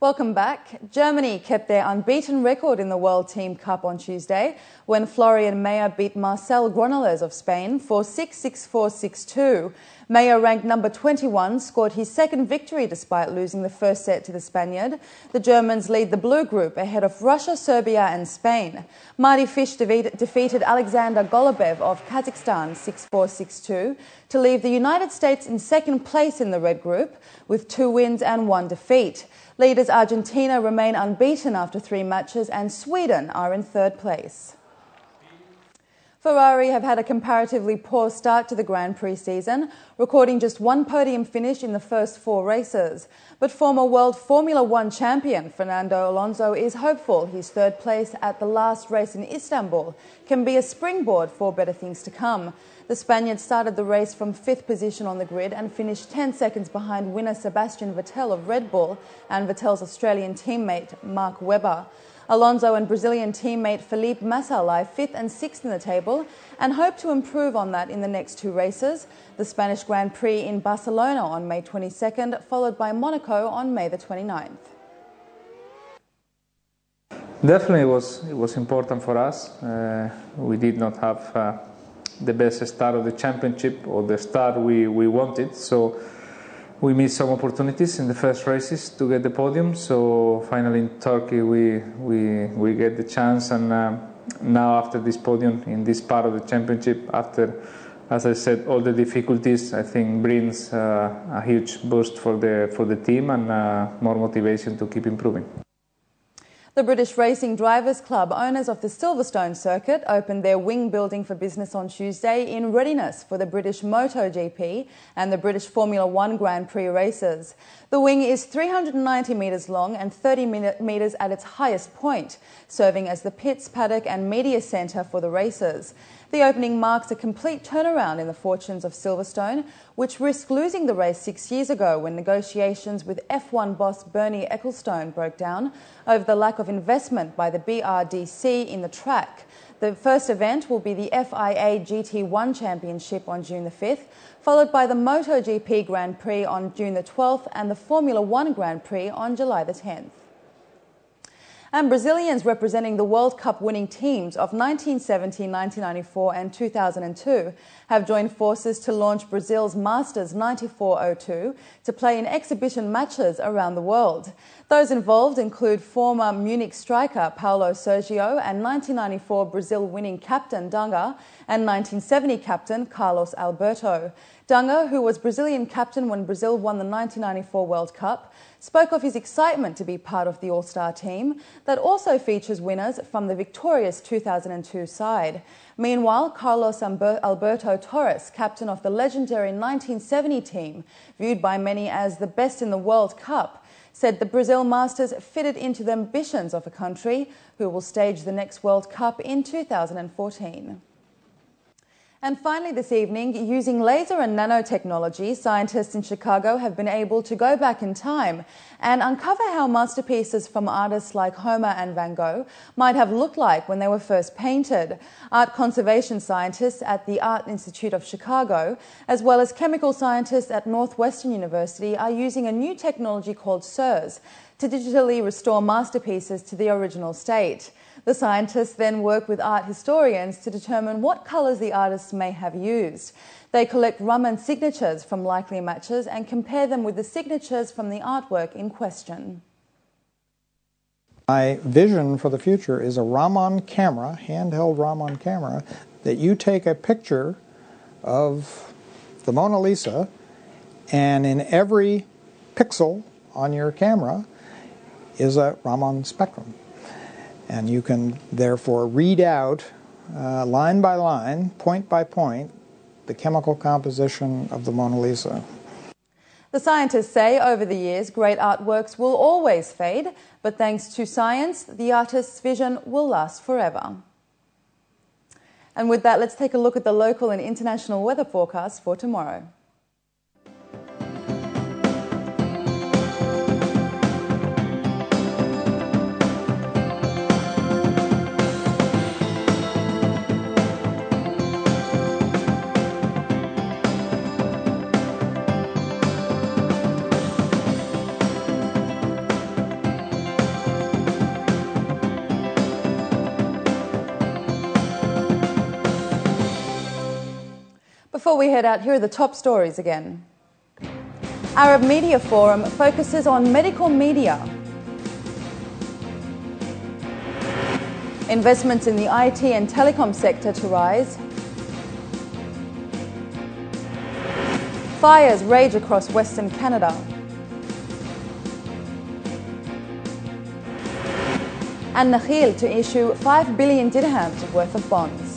Welcome back. Germany kept their unbeaten record in the World Team Cup on Tuesday when Florian Mayer beat Marcel Granollers of Spain for 6-6, 4-6-2. Mayer, ranked number 21, scored his second victory despite losing the first set to the Spaniard. The Germans lead the blue group ahead of Russia, Serbia and Spain. Marty Fish defeated Alexander Golubev of Kazakhstan 6-4, 6-2 to leave the United States in second place in the red group with 2 wins and 1 defeat. Leaders Argentina remain unbeaten after 3 matches and Sweden are in third place. Ferrari have had a comparatively poor start to the Grand Prix season, recording just 1 podium finish in the first 4 races. But former World Formula One champion Fernando Alonso is hopeful his third place at the last race in Istanbul can be a springboard for better things to come. The Spaniard started the race from 5th position on the grid and finished 10 seconds behind winner Sebastian Vettel of Red Bull and Vettel's Australian teammate Mark Webber. Alonso and Brazilian teammate Felipe Massa lie 5th and 6th in the table and hope to improve on that in the next 2 races. The Spanish Grand Prix in Barcelona on May 22nd, followed by Monaco on May the 29th. Definitely it was important for us. We did not have the best start of the championship or the start we wanted, so we missed some opportunities in the first races to get the podium. So finally in Turkey we get the chance, and now after this podium in this part of the championship, after, as I said, all the difficulties, I think brings a huge boost for the team and more motivation to keep improving. The British Racing Drivers Club, owners of the Silverstone circuit, opened their wing building for business on Tuesday in readiness for the British MotoGP and the British Formula One Grand Prix races. The wing is 390 metres long and 30 metres at its highest point, serving as the pits, paddock and media centre for the races. The opening marks a complete turnaround in the fortunes of Silverstone, which risked losing the race 6 years ago when negotiations with F1 boss Bernie Ecclestone broke down over the lack of investment by the BRDC in the track. The first event will be the FIA GT1 Championship on June the 5th, followed by the MotoGP Grand Prix on June the 12th and the Formula One Grand Prix on July the 10th. And Brazilians representing the World Cup winning teams of 1970, 1994 and 2002 have joined forces to launch Brazil's Masters 9402 to play in exhibition matches around the world. Those involved include former Munich striker Paulo Sergio and 1994 Brazil winning captain Dunga and 1970 captain Carlos Alberto. Dunga, who was Brazilian captain when Brazil won the 1994 World Cup, spoke of his excitement to be part of the All-Star team that also features winners from the victorious 2002 side. Meanwhile, Carlos Alberto Torres, captain of the legendary 1970 team, viewed by many as the best in the World Cup, said the Brazil Masters fitted into the ambitions of a country who will stage the next World Cup in 2014. And finally this evening, using laser and nanotechnology, scientists in Chicago have been able to go back in time and uncover how masterpieces from artists like Homer and Van Gogh might have looked like when they were first painted. Art conservation scientists at the Art Institute of Chicago, as well as chemical scientists at Northwestern University, are using a new technology called SIRS to digitally restore masterpieces to the original state. The scientists then work with art historians to determine what colours the artists may have used. They collect Raman signatures from likely matches and compare them with the signatures from the artwork in question. My vision for the future is a Raman camera, handheld Raman camera, that you take a picture of the Mona Lisa, and in every pixel on your camera is a Raman spectrum. And you can therefore read out, line by line, point by point, the chemical composition of the Mona Lisa. The scientists say over the years, great artworks will always fade, but thanks to science, the artist's vision will last forever. And with that, let's take a look at the local and international weather forecast for tomorrow. Before we head out, here are the top stories again. Arab Media Forum focuses on medical media. Investments in the IT and telecom sector to rise. Fires rage across Western Canada. And Nakheel to issue 5 billion dirhams worth of bonds.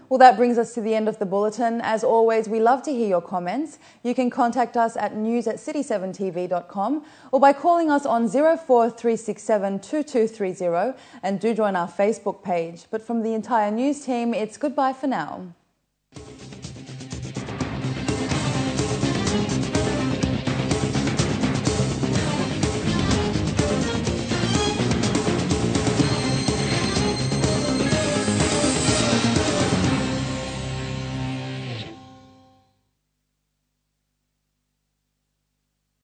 Well, that brings us to the end of the bulletin. As always, we love to hear your comments. You can contact us at news@city7tv.com or by calling us on 04367 2230, and do join our Facebook page. But from the entire news team, it's goodbye for now.